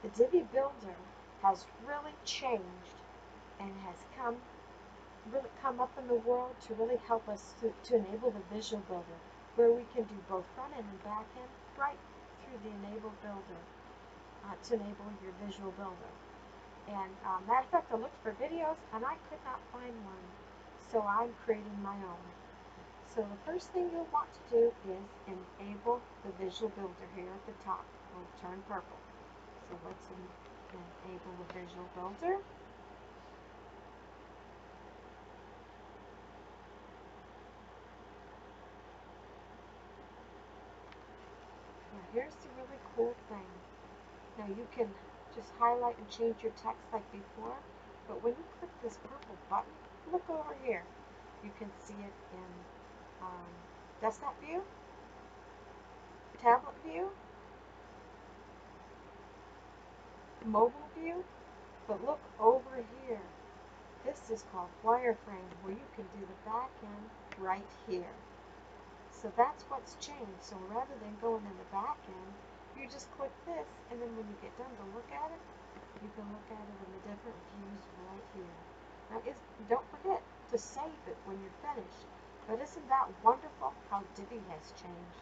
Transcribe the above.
The Divi Builder has really changed and has really come up in the world to really help us to enable the Visual Builder, where we can do both front end and back end right through the Enable Builder to enable your Visual Builder. And matter of fact, I looked for videos and I could not find one, so I'm creating my own. So the first thing you'll want to do is enable the Visual Builder here at the top. It will turn purple. So let's enable the Visual Builder. Now here's the really cool thing. Now you can just highlight and change your text like before, but when you click this purple button, look over here. You can see it in desktop view, tablet view, mobile view, but look over here. This is called wireframe, where you can do the back end right here. So that's what's changed. So rather than going in the back end, you just click this, and then when you get done to look at it, you can look at it in the different views right here. Now, don't forget to save it when you're finished. But isn't that wonderful how Divi has changed?